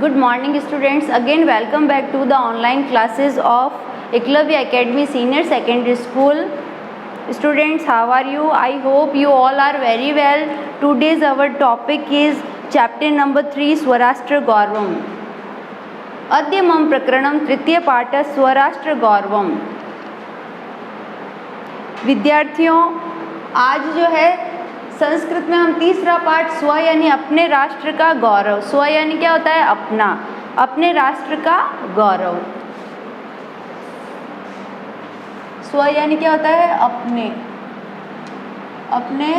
Good morning students, again welcome back to the online classes of Eklavya Academy Senior Secondary School. Students, how are you? I hope you all are very well. Today's our topic is chapter number 3 Swarashtra Gauravam. Adyamam Prakranam तृतीय पाठ स्वराष्ट्र गौरवम। विद्यार्थियों, आज जो है संस्कृत में हम तीसरा पाठ स्व यानी अपने राष्ट्र का गौरव। स्व यानी क्या होता है? अपना, अपने राष्ट्र का गौरव। स्व यानी क्या होता है? अपने अपने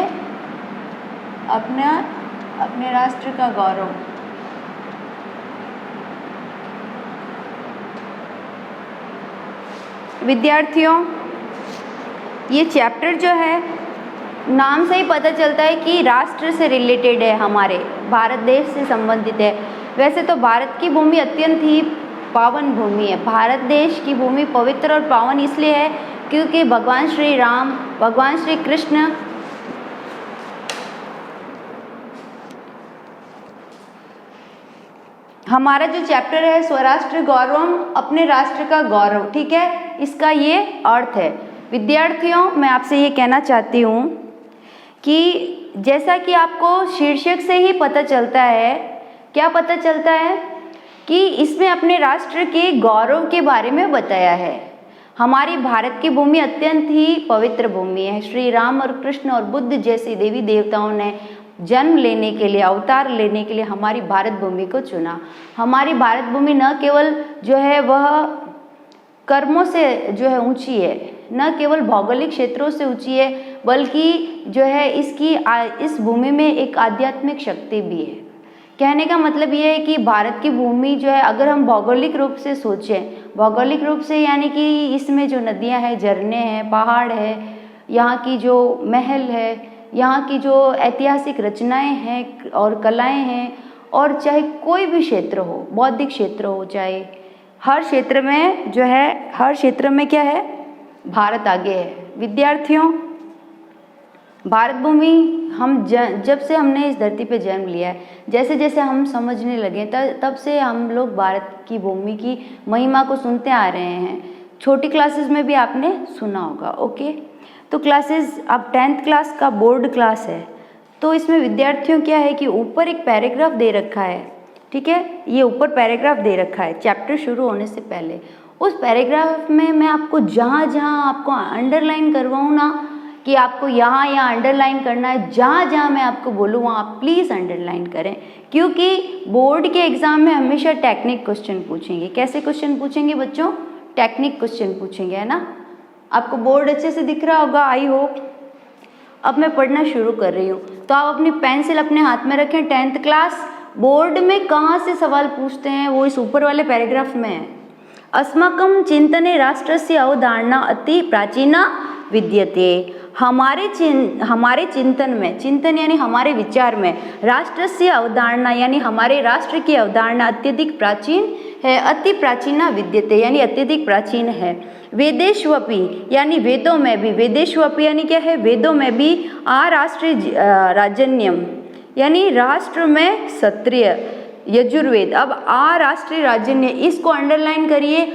अपने अपने राष्ट्र का गौरव। विद्यार्थियों, ये चैप्टर जो है नाम से ही पता चलता है कि राष्ट्र से रिलेटेड है, हमारे भारत देश से संबंधित है। वैसे तो भारत की भूमि अत्यंत ही पावन भूमि है। भारत देश की भूमि पवित्र और पावन इसलिए है क्योंकि भगवान श्री राम, भगवान श्री कृष्ण हमारा जो चैप्टर है स्वराष्ट्र गौरवम, अपने राष्ट्र का गौरव, ठीक है, इसका ये अर्थ है। विद्यार्थियों, मैं आपसे ये कहना चाहती हूँ कि जैसा कि आपको शीर्षक से ही पता चलता है, क्या पता चलता है कि इसमें अपने राष्ट्र के गौरव के बारे में बताया है। हमारी भारत की भूमि अत्यंत ही पवित्र भूमि है। श्री राम और कृष्ण और बुद्ध जैसे देवी देवताओं ने जन्म लेने के लिए, अवतार लेने के लिए हमारी भारत भूमि को चुना। हमारी भारत भूमि न केवल जो है वह कर्मों से जो है ऊंची है, न केवल भौगोलिक क्षेत्रों से ऊंची है, बल्कि जो है इस भूमि में एक आध्यात्मिक शक्ति भी है। कहने का मतलब ये है कि भारत की भूमि जो है, अगर हम भौगोलिक रूप से सोचें, भौगोलिक रूप से यानी कि इसमें जो नदियां हैं, झरने हैं, पहाड़ है, यहाँ की जो महल है, यहाँ की जो ऐतिहासिक रचनाएं हैं और कलाएं हैं, और चाहे कोई भी क्षेत्र हो, बौद्धिक क्षेत्र हो, चाहे हर क्षेत्र में जो है, हर क्षेत्र में क्या है, भारत आगे है। विद्यार्थियों, भारत भूमि हम जब से हमने इस धरती पे जन्म लिया है, जैसे जैसे हम समझने लगे तब से हम लोग भारत की भूमि की महिमा को सुनते आ रहे हैं। छोटी क्लासेस में भी आपने सुना होगा। ओके, तो क्लासेस अब 10th क्लास का बोर्ड क्लास है, तो इसमें विद्यार्थियों क्या है कि ऊपर एक पैराग्राफ दे रखा है, ठीक है, ये ऊपर पैराग्राफ दे रखा है चैप्टर शुरू होने से पहले। उस पैराग्राफ में मैं आपको जहाँ जहाँ आपको अंडरलाइन करवाऊँ ना कि आपको यहाँ अंडरलाइन करना है, जहाँ जहाँ मैं आपको बोलूँ वहाँ आप प्लीज़ अंडरलाइन करें, क्योंकि बोर्ड के एग्ज़ाम में हमेशा टेक्निक क्वेश्चन पूछेंगे। कैसे क्वेश्चन पूछेंगे बच्चों? टेक्निक क्वेश्चन पूछेंगे, है ना। आपको बोर्ड अच्छे से दिख रहा होगा, आई होप। अब मैं पढ़ना शुरू कर रही हूँ, तो आप अपनी पेंसिल अपने हाथ में रखें। 10th क्लास बोर्ड में कहाँ से सवाल पूछते हैं वो इस ऊपर वाले पैराग्राफ में है। अस्माकं चिंतने राष्ट्रस्य अवधारणा अति प्राचीना विद्यते। हमारे चिंतन में, चिंतन यानी हमारे विचार में, राष्ट्रस्य अवधारणा यानी हमारे राष्ट्र की अवधारणा अत्यधिक प्राचीन है। अति प्राचीना विद्यते यानी अत्यधिक प्राचीन है। वेदेष्वपि यानी वेदों में भी, वेदेष्वपि यानी क्या है, वेदों में भी राष्ट्रीय राजन्यम यानी राष्ट्र में क्षत्रिय, यजुर्वेद। अब राष्ट्रीय राजन्य, इसको अंडरलाइन करिए,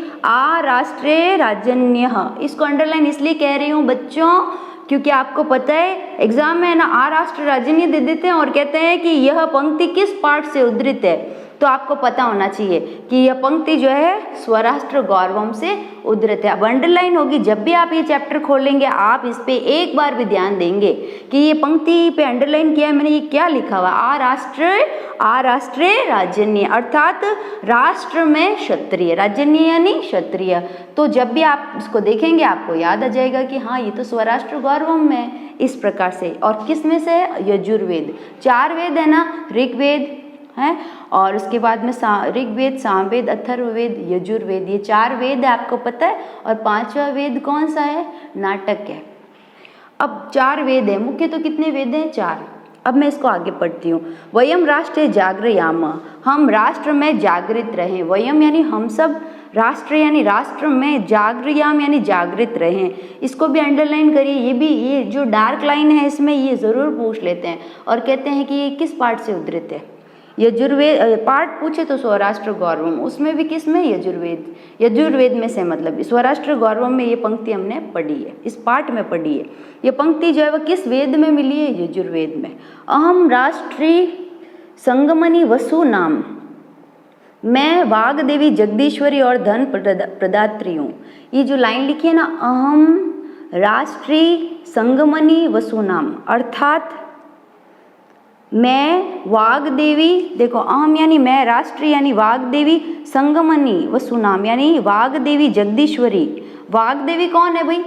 राष्ट्रीय राजन्य, इसको अंडरलाइन इसलिए कह रही हूँ बच्चों क्योंकि आपको पता है एग्जाम में है ना, राष्ट्रीय राजन्य दे देते हैं और कहते हैं कि यह पंक्ति किस पाठ से उद्धृत है, तो आपको पता होना चाहिए कि यह पंक्ति जो है स्वराष्ट्र गौरवम से उद्धृत है। अब अंडरलाइन होगी, जब भी आप ये चैप्टर खोलेंगे आप इस पे एक बार भी ध्यान देंगे कि ये पंक्ति पे अंडरलाइन किया है मैंने, ये क्या लिखा हुआ, राष्ट्रीय राजन्य अर्थात राष्ट्र में क्षत्रिय, राजन्य यानी क्षत्रिय। तो जब भी आप इसको देखेंगे आपको याद आ जाएगा कि हाँ, ये तो स्वराष्ट्र गौरवम में इस प्रकार से। और किस में से? यजुर्वेद। 4 वेद है ना, ऋग्वेद है, और उसके बाद में ऋग्वेद, सामवेद, अथर्ववेद, यजुर्वेद, ये 4 वेद है, आपको पता है। और 5वां वेद कौन सा है? नाटक है। अब 4 वेद है, मुख्य तो कितने वेद हैं? 4। अब मैं इसको आगे पढ़ती हूँ। वयम राष्ट्रे जागृयाम, हम राष्ट्र में जागृत रहें। वयम यानी हम सब, राष्ट्र यानी राष्ट्र में, जागृयाम यानी जागृत रहें। इसको भी अंडरलाइन करिए, ये जो डार्क लाइन है इसमें ये ज़रूर पूछ लेते हैं और कहते हैं कि ये किस पाठ से उद्धृत है। यजुर्वेद पाठ पूछे तो स्वराष्ट्र गौरवम, उसमें भी किस में, यजुर्वेद, यजुर्वेद में से मतलब स्वराष्ट्र गौरवम में ये पंक्ति हमने पढ़ी है, इस पाठ में पढ़ी है। ये पंक्ति जो है वह किस वेद में मिली है, यजुर्वेद में। अहम राष्ट्री संगमनी वसु नाम, मैं वाग देवी जगदीश्वरी और धन प्रदात्री हूँ। ये जो लाइन लिखी है ना, अहम राष्ट्री संगमनी वसु नाम, अर्थात मैं वाग देवी, देखो अहम यानी मैं, राष्ट्री यानी वाग देवी, संगमनी वसु नाम यानी वाग देवी जगदीश्वरी। वाग देवी कौन है भाई,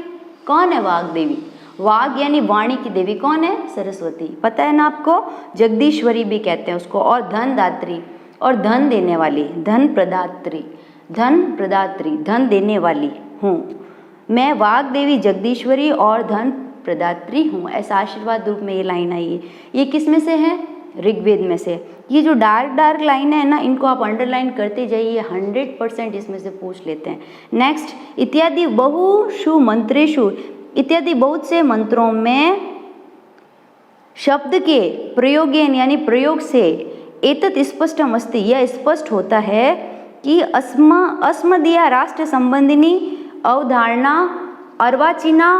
कौन है वाग देवी, वाग यानी वाणी की देवी, कौन है, सरस्वती, पता है ना आपको, जगदीश्वरी भी कहते हैं उसको। और धन दात्री, और धन देने वाली, धन प्रदात्री, धन प्रदात्री, धन देने वाली हूँ। मैं वाग देवी जगदीश्वरी और धन प्रदात्री हूँ, ऐसा आशीर्वाद रूप में ये लाइन आई है। ये किस में से है, ऋग्वेद में से। ये जो डार्क लाइन है ना, इनको आप अंडरलाइन करते जाइए, 100% इसमें से पूछ लेते हैं। नेक्स्ट, इत्यादि बहुषु मंत्रेषु, इत्यादि बहुत से मंत्रों में शब्द के प्रयोगेन यानी प्रयोग से एतत् स्पष्टम अस्ति, यह स्पष्ट होता है कि अस्मदीय राष्ट्र संबंधिनी अवधारणा अर्वाचीना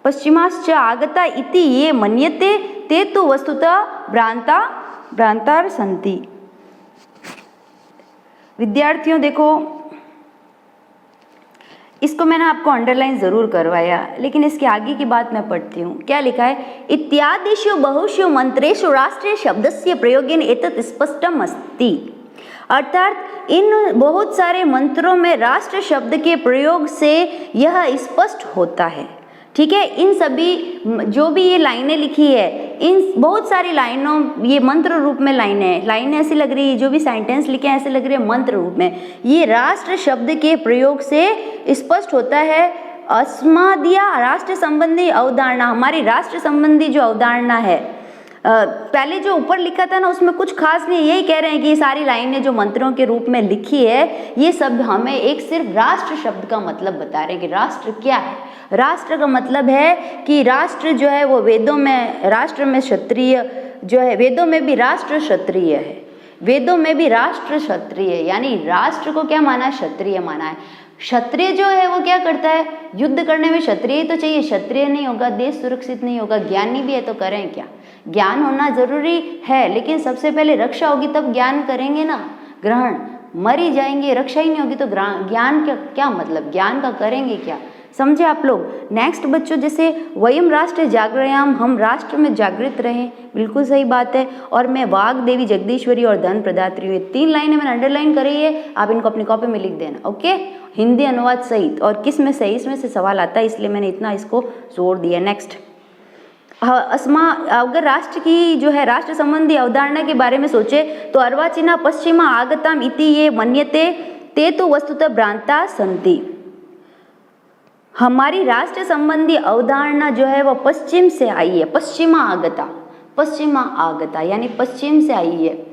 पश्चिमाश्च आगता इति ये मन्यते ते तो वस्तुतः भ्रांतार सन्ति। विद्यार्थियों देखो, इसको मैंने आपको अंडरलाइन जरूर करवाया, लेकिन इसके आगे की बात मैं पढ़ती हूँ। क्या लिखा है, इत्यादिषु बहुषु मंत्रेषु राष्ट्रीय शब्दस्य प्रयोगेन एतत् स्पष्टम अस्ति, अर्थात इन बहुत सारे मंत्रों में राष्ट्र शब्द के प्रयोग से यह स्पष्ट होता है। ठीक है, इन सभी जो भी ये लाइनें लिखी है, इन बहुत सारी लाइनों, ये मंत्र रूप में लाइनें ऐसी लग रही है, जो भी सेंटेंस लिखे हैं ऐसे लग रहे हैं मंत्र रूप में। ये राष्ट्र शब्द के प्रयोग से स्पष्ट होता है। अस्मदीय राष्ट्र संबंधी अवधारणा, हमारी राष्ट्र संबंधी जो अवधारणा है, पहले जो ऊपर लिखा था ना उसमें कुछ खास नहीं, यही कह रहे हैं कि ये सारी लाइनें जो मंत्रों के रूप में लिखी है, ये सब हमें एक सिर्फ राष्ट्र शब्द का मतलब बता रहे हैं कि राष्ट्र क्या है। राष्ट्र का मतलब है कि राष्ट्र जो है वो वेदों में, राष्ट्र में क्षत्रिय जो है, वेदों में भी राष्ट्र क्षत्रिय है, वेदों में भी राष्ट्र क्षत्रिय है, यानी राष्ट्र को क्या माना है, क्षत्रिय माना है। क्षत्रिय जो है वो क्या करता है, युद्ध करने में क्षत्रिय तो चाहिए, क्षत्रिय नहीं होगा देश सुरक्षित नहीं होगा। ज्ञानी भी है तो करें क्या, ज्ञान होना जरूरी है, लेकिन सबसे पहले रक्षा होगी तब ज्ञान करेंगे ना ग्रहण। मर ही जाएंगे, रक्षा ही नहीं होगी तो ज्ञान का क्या मतलब, ज्ञान का करेंगे क्या, समझे आप लोग। नेक्स्ट बच्चों, जैसे वयम राष्ट्र जागृयाम, हम राष्ट्र में जागृत रहें, बिल्कुल सही बात है। और मैं वाग देवी जगदीश्वरी और धन प्रदात्री हुई, 3 लाइनें मैंने अंडरलाइन करी है, आप इनको अपनी कॉपी में लिख देना, ओके, हिंदी अनुवाद सहित। और किस में सही, इसमें से सवाल आता है, इसलिए मैंने इतना इसको जोड़ दिया। नेक्स्ट, अगर राष्ट्र की जो है राष्ट्र संबंधी अवधारणा के बारे में सोचे तो अर्वाचीना पश्चिमा आगताम इति ये मन्यते ते तो वस्तुतः भ्रांता सन्ति। हमारी राष्ट्र संबंधी अवधारणा जो है वो पश्चिम से आई है, पश्चिमा आगता यानी पश्चिम से आई है।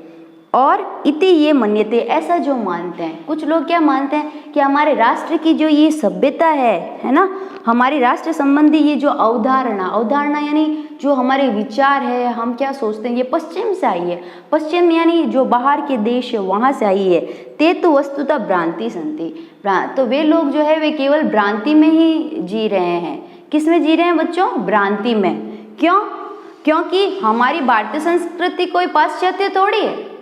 और इति ये मन्यते, ऐसा जो मानते हैं, कुछ लोग क्या मानते हैं कि हमारे राष्ट्र की जो ये सभ्यता है ना, हमारी राष्ट्र संबंधी ये जो अवधारणा यानी जो हमारे विचार है, हम क्या सोचते हैं, ये पश्चिम से आई है। पश्चिम यानी जो बाहर के देश है वहाँ से आई है। ते तो वस्तुतः भ्रांति संति, तो वे लोग जो है वे केवल भ्रांति में ही जी रहे हैं। किस में जी रहे हैं बच्चों, भ्रांति में। क्यों, क्योंकि हमारी भारतीय संस्कृति कोई पाश्चात्य थोड़ी है,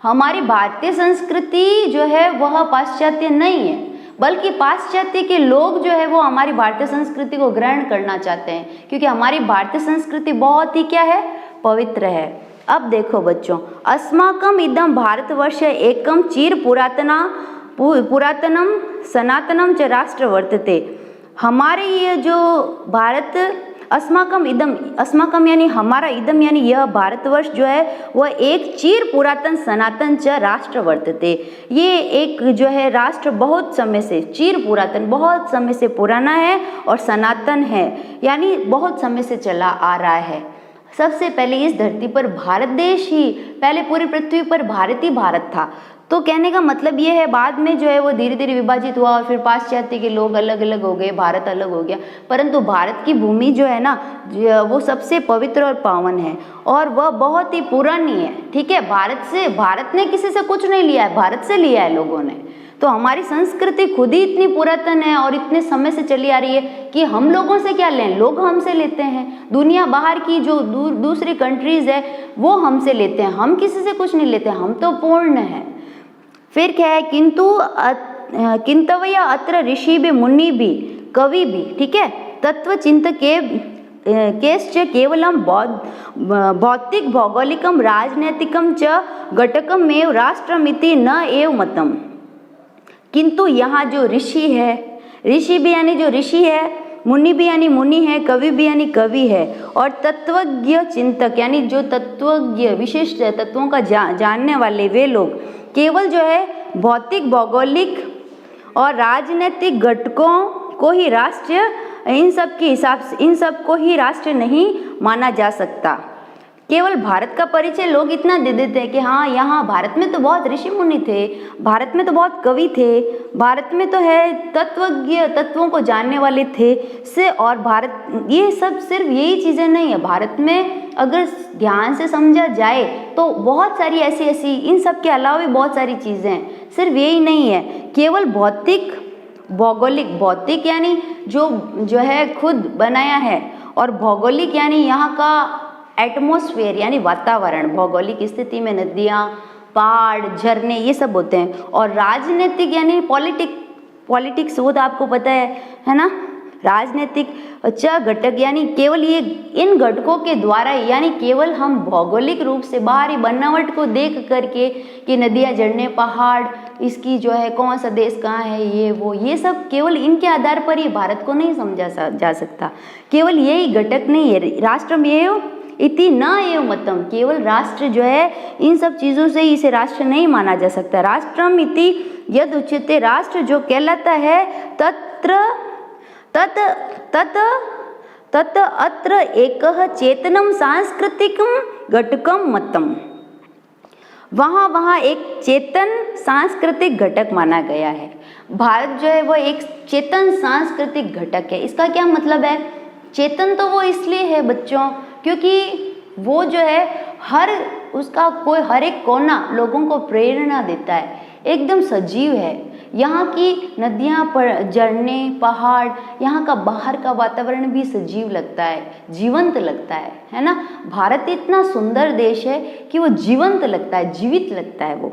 हमारी भारतीय संस्कृति जो है वह पाश्चात्य नहीं है, बल्कि पाश्चात्य के लोग जो है वो हमारी भारतीय संस्कृति को ग्रहण करना चाहते हैं, क्योंकि हमारी भारतीय संस्कृति बहुत ही क्या है, पवित्र है। अब देखो बच्चों, अस्माकम इदम भारतवर्ष एकम चिर पुरातनम सनातनम च राष्ट्र वर्तते। हमारे ये जो भारत, अस्माकम यानी हमारा, इदम यानी यह भारतवर्ष जो है वह एक चिर पुरातन सनातन च राष्ट्र वर्तते। ये एक जो है राष्ट्र बहुत समय से, चिर पुरातन बहुत समय से पुराना है, और सनातन है यानी बहुत समय से चला आ रहा है। सबसे पहले इस धरती पर भारत देश ही, पहले पूरी पृथ्वी पर भारत ही भारत था। तो कहने का मतलब ये है, बाद में जो है वो धीरे धीरे विभाजित हुआ और फिर पाश्चात्य के लोग अलग अलग हो गए, भारत अलग हो गया, परंतु भारत की भूमि जो है ना वो सबसे पवित्र और पावन है और वह बहुत ही पुरानी है। ठीक है, भारत ने किसी से कुछ नहीं लिया है, भारत से लिया है लोगों ने। तो हमारी संस्कृति खुद ही इतनी पुरातन है और इतने समय से चली आ रही है कि हम लोगों से क्या लें, लोग हमसे लेते हैं। दुनिया बाहर की जो दूसरी कंट्रीज है वो हमसे लेते हैं, हम किसी से कुछ नहीं लेते, हम तो पूर्ण हैं। फिर क्या है, किंतवय अत्र ऋषि भी मुनि भी कवि भी, ठीक है, तत्व चिंतके केश्च केवलम भौतिक भौगोलिकम राजनैतिकम च घटकमेव राष्ट्रमिति न एव मतम। किंतु यहाँ जो ऋषि है, ऋषि भी यानी जो ऋषि है, मुनि भी यानी मुनि है, कवि भी यानी कवि है, और तत्वज्ञ चिंतक यानी जो तत्वज्ञ विशिष्ट तत्वों का जानने वाले वे लोग केवल जो है भौतिक भौगोलिक और राजनीतिक घटकों को ही राष्ट्र, इन सब के हिसाब से इन सब को ही राष्ट्र नहीं माना जा सकता। केवल भारत का परिचय लोग इतना दे देते हैं कि हाँ यहाँ भारत में तो बहुत ऋषि मुनि थे, भारत में तो बहुत कवि थे, भारत में तो है तत्वज्ञ, तत्वों को जानने वाले थे से, और भारत ये सब सिर्फ यही चीज़ें नहीं है। भारत में अगर ध्यान से समझा जाए तो बहुत सारी ऐसी इन सब के अलावा भी बहुत सारी चीज़ें हैं, सिर्फ यही नहीं है। केवल भौतिक भौगोलिक, भौतिक यानी जो है खुद बनाया है, और भौगोलिक यानी यहाँ का एटमॉस्फेयर यानी वातावरण, भौगोलिक स्थिति में नदियाँ, पहाड़, झरने ये सब होते हैं। और राजनीतिक यानी पॉलिटिक्स, वो तो आपको पता है ना, राजनीतिक अच्छा घटक यानी केवल ये इन घटकों के द्वारा, यानी केवल हम भौगोलिक रूप से बाहरी बनावट को देख करके कि नदियाँ, झरने, पहाड़, इसकी जो है कौन सा देश कहाँ है, ये सब केवल इनके आधार पर ही भारत को नहीं समझा जा सकता। केवल यही घटक नहीं है, राष्ट्रमेव इति न एव मतम, केवल राष्ट्र जो है इन सब चीज़ों से ही इसे राष्ट्र नहीं माना जा सकता। राष्ट्रम इति यद उच्यते, राष्ट्र जो कहलाता है तत् अत्र एकः चेतनम सांस्कृतिकम घटकम मतम, वहाँ एक चेतन सांस्कृतिक घटक माना गया है। भारत जो है वो एक चेतन सांस्कृतिक घटक है। इसका क्या मतलब है? चेतन तो वो इसलिए है बच्चों क्योंकि वो जो है हर एक कोना लोगों को प्रेरणा देता है, एकदम सजीव है। यहाँ की नदियाँ, झरने, पहाड़, यहाँ का बाहर का वातावरण भी सजीव लगता है, जीवंत लगता है ना। भारत इतना सुंदर देश है कि वो जीवंत लगता है, जीवित लगता है वो,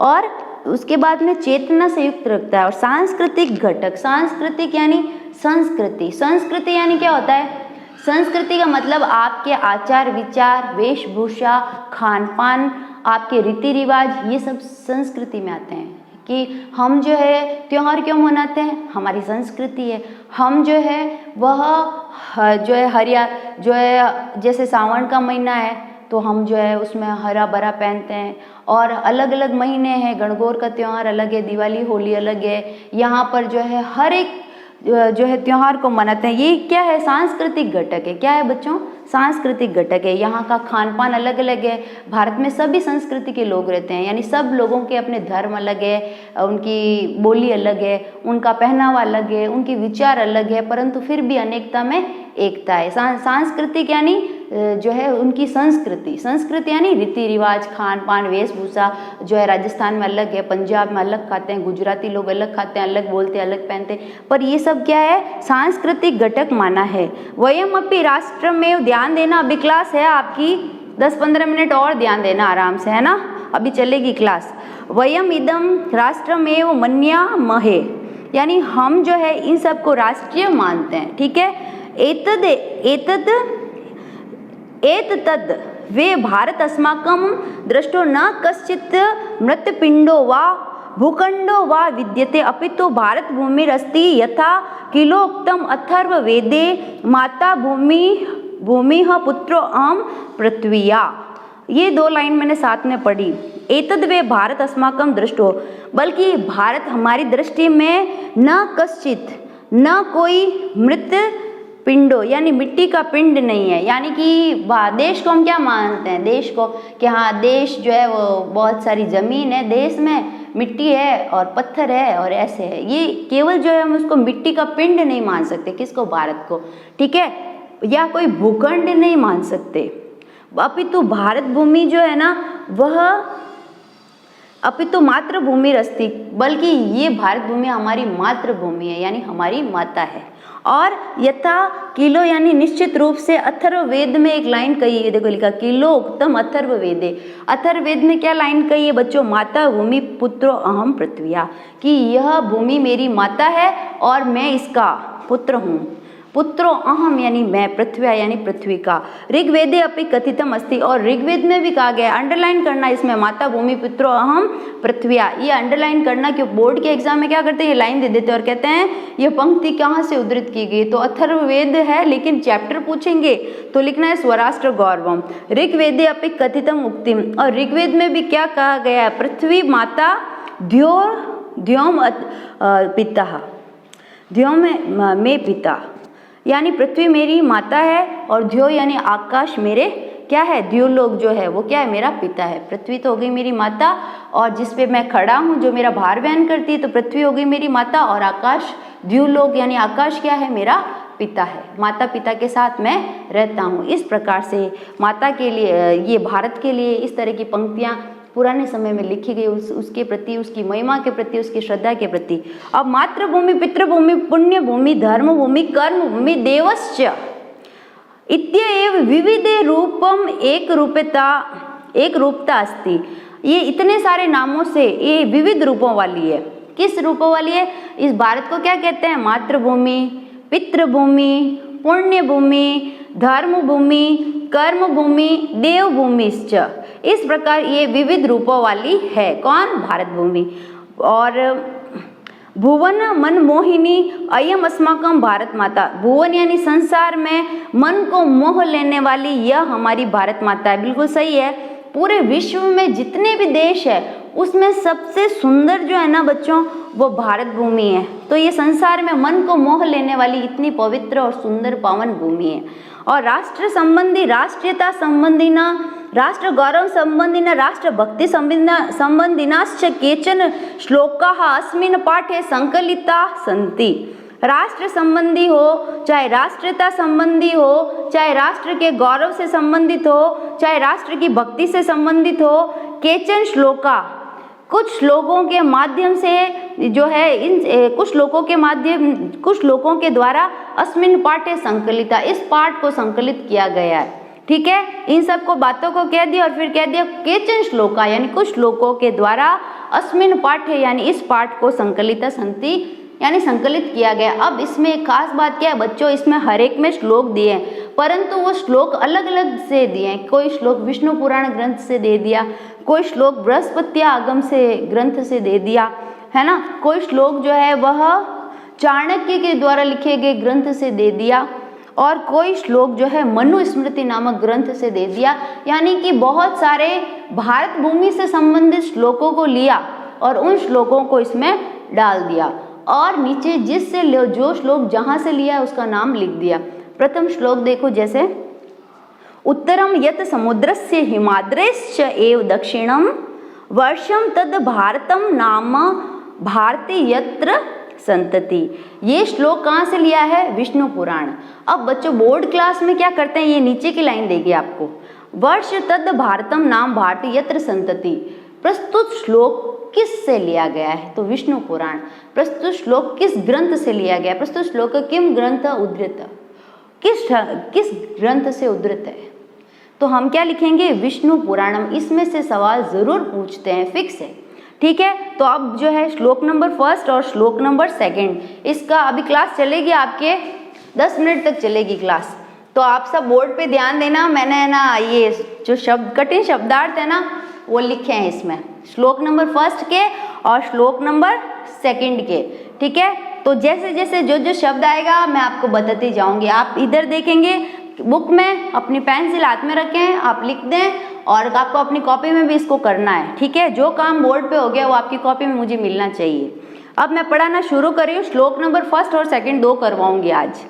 और उसके बाद में चेतना से युक्त रखता है। और सांस्कृतिक घटक, सांस्कृतिक यानी संस्कृति, संस्कृति यानी क्या होता है? संस्कृति का मतलब आपके आचार विचार, वेशभूषा, खान पान, आपके रीति रिवाज, ये सब संस्कृति में आते हैं। कि हम जो है त्योहार क्यों मनाते हैं? हमारी संस्कृति है। हम जो है वह जो है जैसे सावन का महीना है तो हम जो है उसमें हरा भरा पहनते हैं, और अलग अलग महीने हैं, गणगौर का त्यौहार अलग है, दिवाली होली अलग है। यहाँ पर जो है हर एक जो है त्योहार को मनाते हैं। ये क्या है? सांस्कृतिक घटक है। क्या है बच्चों? सांस्कृतिक घटक है। यहाँ का खान पान अलग अलग है। भारत में सभी संस्कृति के लोग रहते हैं, यानी सब लोगों के अपने धर्म अलग है, उनकी बोली अलग है, उनका पहनावा अलग है, उनके विचार अलग है, परंतु फिर भी अनेकता में एकता है। सांस्कृतिक यानी जो है उनकी संस्कृति, संस्कृति यानी रीति रिवाज, खान पान, वेशभूषा जो है राजस्थान में अलग है, पंजाब में अलग खाते हैं, गुजराती लोग अलग खाते हैं, अलग बोलते हैं, अलग पहनते हैं, पर ये सब क्या है? सांस्कृतिक घटक माना है। वयम अपि राष्ट्र में, ध्यान देना, अभी क्लास है आपकी 10-15 मिनट और ध्यान देना आराम से, है ना, अभी चलेगी क्लास। वयम इदम राष्ट्रमेव मन्यामहे, यानी हम जो है इन सब को राष्ट्रीय मानते हैं, ठीक है। एतद् वे भारत अस्माकं दृष्टो न कश्चित् मृत्पिंडो वा भूखंडो वा विद्यते, अपितु भारत भूमिरस्ति यथा किलोक्तम अथर्ववेदे माता भूमिः पुत्रो अहं पृथ्वीया। ये 2 लाइन मैंने साथ में पढ़ी। एतद् वे भारत अस्माकं दृष्टो, बल्कि भारत हमारी दृष्टि में न कश्चित, न कोई मृत पिंडों यानी मिट्टी का पिंड नहीं है। यानी कि देश को हम क्या मानते हैं, देश को कि हाँ देश जो है वो बहुत सारी ज़मीन है, देश में मिट्टी है और पत्थर है और ऐसे है, ये केवल जो है हम उसको मिट्टी का पिंड नहीं मान सकते। किसको? भारत को, ठीक है, या कोई भूखंड नहीं मान सकते। अपितु भारत भूमि जो है ना वह अपितु मातृभूमि रस्ती, बल्कि ये भारत भूमि हमारी मातृभूमि है, यानी हमारी माता है। और यथा किलो यानी निश्चित रूप से अथर्ववेद में एक लाइन कही है, देखो लिखा किलो उक्तम अथर्ववेदे। अथर्ववेद में क्या लाइन कही है बच्चों? माता भूमि पुत्रो अहम पृथ्व्या, कि यह भूमि मेरी माता है और मैं इसका पुत्र हूँ। पुत्रो अहम यानी मैं, पृथ्व्या यानी पृथ्वी का। ऋग्वेदे अपि कथितम अस्ति, और ऋग्वेद में भी कहा गया, अंडरलाइन करना इसमें, माता भूमि पुत्रो अहम पृथ्व्या, ये अंडरलाइन करना, क्यों बोर्ड के एग्जाम में क्या करते हैं, ये लाइन दे देते हैं और कहते हैं ये पंक्ति कहाँ से उद्धृत की गई, तो अथर्ववेद है, लेकिन चैप्टर पूछेंगे तो लिखना है स्वराष्ट्र गौरवम। ऋग्वेदे अपि कथितम उक्तिम, और ऋग्वेद में भी क्या कहा गया है, पृथ्वी माता द्योम पिता, द्योम में पिता, यानी पृथ्वी मेरी माता है और द्यो यानी आकाश मेरे क्या है, द्युलोक जो है वो क्या है, मेरा पिता है। पृथ्वी तो हो गई मेरी माता और जिस पे मैं खड़ा हूँ जो मेरा भार वहन करती है, तो पृथ्वी हो गई मेरी माता और आकाश द्युलोक यानी आकाश क्या है, मेरा पिता है। माता पिता के साथ मैं रहता हूँ। इस प्रकार से माता के लिए, ये भारत के लिए इस तरह की पंक्तियाँ पुराने समय में लिखी गई, उसके प्रति, उसकी महिमा के प्रति, उसकी श्रद्धा के प्रति। अब मातृभूमि, पितृभूमि, पुण्य भूमि, धर्म भूमि, कर्म भूमि, देवश्च इत्येव विविधे रूपम एक रूपता अस्ति। ये इतने सारे नामों से ये विविध रूपों वाली है। किस रूपों वाली है? इस भारत को क्या कहते हैं? मातृभूमि, पितृभूमि, पुण्य भूमि, धर्म भूमि, कर्म भूमि, देव भूमिश्च। इस प्रकार ये विविध रूपों वाली है। कौन? भारत भूमि। और भुवन मन मोहिनी अयम अस्माकम भारत माता। भुवन यानी संसार में मन को मोह लेने वाली यह हमारी भारत माता है। बिल्कुल सही है। पूरे विश्व में जितने भी देश है उसमें सबसे सुंदर जो है ना बच्चों, वो भारत भूमि है। तो ये संसार में मन को मोह लेने वाली इतनी पवित्र और सुंदर पावन भूमि है। और राष्ट्र संबंधी, राष्ट्रीयता संबंधी न, राष्ट्र गौरव संबंधी न, राष्ट्र भक्ति संबंधिनाश्च केचन श्लोकाः अस्मिन् पाठे संकलिता सन्ति। राष्ट्र संबंधी हो, चाहे राष्ट्रीयता संबंधी हो, चाहे राष्ट्र के गौरव से संबंधित हो, चाहे राष्ट्र की भक्ति से संबंधित हो, केचन श्लोका, कुछ श्लोकों के माध्यम से जो है, इन कुछ श्लोकों के द्वारा अस्मिन् पाठे संकलिता, इस पाठ को संकलित किया गया है। ठीक है, इन सब को बातों को कह दिया और फिर कह दिया केचन श्लोका, यानी कुछ श्लोकों के द्वारा अस्मिन् पाठे यानी इस पाठ को संकलिता सन्ति यानी संकलित किया गया। अब इसमें एक खास बात क्या है बच्चों, इसमें हर एक में श्लोक दिए हैं, परंतु वो श्लोक अलग अलग से दिए हैं। कोई श्लोक विष्णु पुराण ग्रंथ से दे दिया, कोई श्लोक बृहस्पति आगम से ग्रंथ से दे दिया, है ना, कोई श्लोक जो है वह चाणक्य के द्वारा लिखे गए ग्रंथ से दे दिया, और कोई श्लोक जो है मनुस्मृति नामक ग्रंथ से दे दिया। यानी कि बहुत सारे भारत भूमि से संबंधित श्लोकों को लिया और उन श्लोकों को इसमें डाल दिया, और नीचे जिससे जो श्लोक जहाँ से लिया है उसका नाम लिख दिया। प्रथम श्लोक देखो, जैसे उत्तरम यत समुद्रस्य हिमाद्रेश्च एव दक्षिणम वर्षम तद भारतम नाम भारती यत्र संतति। ये श्लोक कहाँ से लिया है? विष्णु पुराण। अब बच्चों बोर्ड क्लास में क्या करते हैं, ये नीचे की लाइन देगी आपको, वर्ष तद भारतम नाम भारती यत्र संतति। प्रस्तुत श्लोक किस से लिया गया है? तो विष्णु पुराण। प्रस्तुत श्लोक किस ग्रंथ से लिया गया? प्रस्तुत श्लोक किम ग्रंथ उद्धृत, किस ग्रंथ से उद्धृत है? तो हम क्या लिखेंगे? विष्णु पुराणम। इसमें से सवाल जरूर पूछते हैं, फिक्स है। ठीक है, तो अब जो है श्लोक नंबर 1 और श्लोक नंबर 2, इसका अभी क्लास चलेगी आपके 10 मिनट तक चलेगी क्लास। तो आप सब बोर्ड पे ध्यान देना, मैंने ना ये जो शब्द कठिन शब्दार्थ है ना वो लिखे हैं इसमें, श्लोक नंबर 1 के और श्लोक नंबर 2 के। ठीक है, तो जैसे जैसे जो शब्द आएगा मैं आपको बताती जाऊंगी। आप इधर देखेंगे बुक में, अपनी पेंसिल हाथ में रखें, आप लिख दें, और आपको अपनी कॉपी में भी इसको करना है। ठीक है, जो काम बोर्ड पे हो गया वो आपकी कॉपी में मुझे मिलना चाहिए। अब मैं पढ़ाना शुरू कर रही हूँ। श्लोक नंबर 1 और 2 दो करवाऊंगी आज।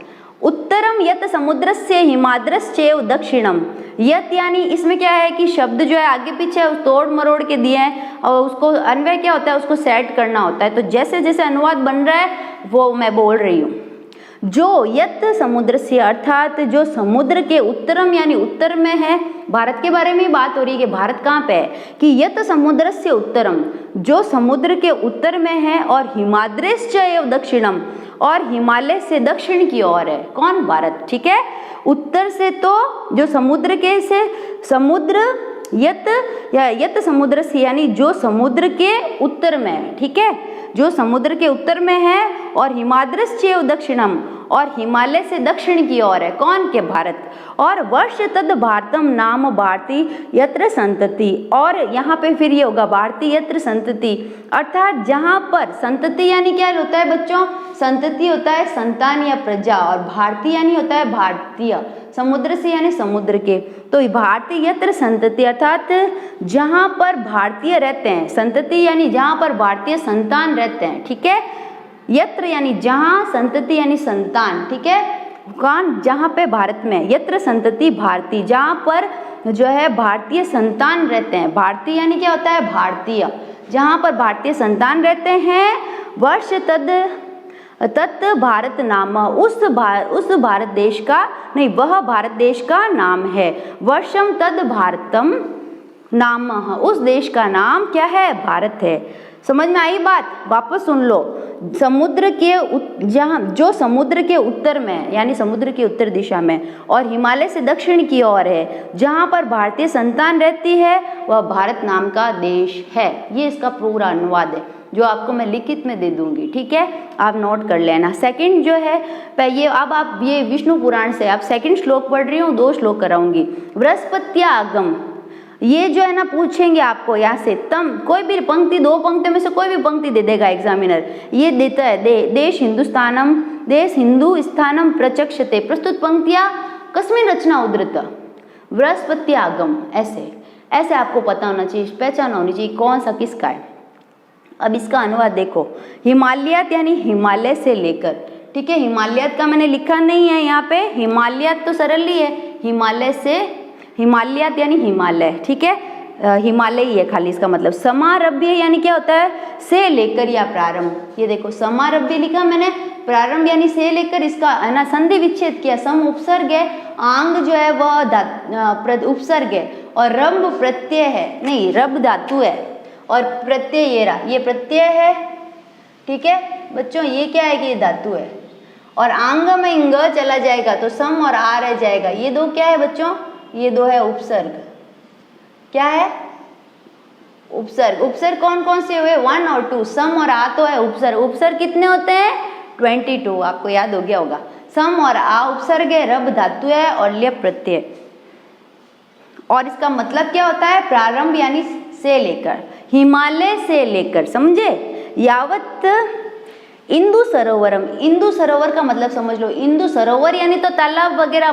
उत्तरम यत समुद्रस्य हिमाद्रश्चैव दक्षिणम। यत यानी इसमें क्या है कि शब्द जो है आगे पीछे तोड़ मरोड़ के दिए हैं और उसको अन्वय क्या होता है, उसको सेट करना होता है। तो जैसे जैसे अनुवाद बन रहा है वो मैं बोल रही हूँ। जो यत समुद्र से अर्थात जो समुद्र के उत्तरम यानी उत्तर में है, भारत के बारे में बात हो रही है कि भारत कहाँ पे है, कि यत समुद्र से उत्तरम जो समुद्र के उत्तर में है, और हिमाद्रेश्च एव दक्षिणम और हिमालय से दक्षिण की ओर है। कौन? भारत। ठीक है, उत्तर से तो जो समुद्र के से समुद्र यत या यत समुद्र से यानी जो समुद्र के उत्तर में है। ठीक है, जो समुद्र के उत्तर में है, और हिमाद्रश्चैव दक्षिणम और हिमालय से दक्षिण की ओर है। कौन? के भारत। और वर्ष तद भारतम नाम भारती यत्र संतति, और यहाँ पे फिर ये होगा भारती यत्र संतति, अर्थात जहाँ पर संतति यानी क्या होता है बच्चों? संतति होता है संतान या प्रजा, और भारती यानी होता है भारतीय, समुद्र से यानी समुद्र के। तो भारतीय यत्र संतति अर्थात जहाँ पर भारतीय रहते हैं, संतति यानी जहाँ पर भारतीय संतान रहते हैं। ठीक है, यत्र यानी जहाँ, संतति यानी संतान। ठीक है, कौन? जहाँ पे भारत में, यत्र संतति भारती, जहाँ पर जो है भारतीय संतान रहते हैं। भारतीय यानी क्या होता है? भारतीय, जहाँ पर भारतीय संतान रहते हैं। वर्ष तत् भारत नाम, उस भारत देश का नहीं, वह भारत देश का नाम है। वर्षम तद भारतम नाम, उस देश का नाम क्या है? भारत है। समझ में आई बात? वापस सुन लो। समुद्र के जहाँ जो समुद्र के उत्तर में यानी समुद्र की उत्तर दिशा में, और हिमालय से दक्षिण की ओर है, जहाँ पर भारतीय संतान रहती है, वह भारत नाम का देश है। ये इसका पूरा अनुवाद है जो आपको मैं लिखित में दे दूंगी। ठीक है, आप नोट कर लेना। सेकंड जो है ये अब आप ये विष्णु पुराण से आप सेकंड श्लोक पढ़ रही हूँ, 2 श्लोक कराऊंगी। बृहस्पत्या आगम, ये जो है ना पूछेंगे आपको यहाँ से, तम कोई भी पंक्ति, 2 पंक्ति में से कोई भी पंक्ति दे देगा एग्जामिनर। ये देता है देश हिंदू स्थानम प्रचक्षते, प्रस्तुत पंक्तियां कस्मिन रचना उद्धृत, बृहस्पत्या आगम। ऐसे आपको पता होना चाहिए, पहचान होनी चाहिए कौन सा किसका है। अब इसका अनुवाद देखो, हिमालयात यानी हिमालय से लेकर। ठीक है, हिमालयात का मैंने लिखा नहीं है यहाँ पे, हिमालयात तो सरल ही है, हिमालय से, हिमालयात यानी हिमालय। ठीक है, हिमालय ही है खाली इसका मतलब। समारभ्य यानी क्या होता है? से लेकर या प्रारंभ। ये देखो समारभ्य लिखा मैंने, प्रारंभ यानी से लेकर, इसका है ना संधि विच्छेद किया। सम उपसर्ग है, आंग जो है वह उपसर्ग है, और रंभ प्रत्यय है, नहीं रब धातु है, और प्रत्यय ये प्रत्यय है। ठीक है बच्चों, ये क्या है कि ये धातु है, और आंग में इंग चला जाएगा तो सम और आ रह जाएगा। ये 2 क्या है बच्चों? ये 2 है उपसर्ग। क्या है? उपसर्ग। उपसर्ग कौन कौन से हुए? 1 और 2, सम और आ तो है उपसर्ग। उपसर्ग कितने होते हैं? 22, आपको याद हो गया होगा। सम और आ उपसर्ग है, रब धातु है, और ल्यप प्रत्यय। और इसका मतलब क्या होता है? प्रारंभ यानी से लेकर, हिमालय से लेकर, समझे? यावत इंदु सरोवरम, इंदु सरोवर का मतलब समझ लो, इंदु सरोवर यानी तो तालाब वगैरह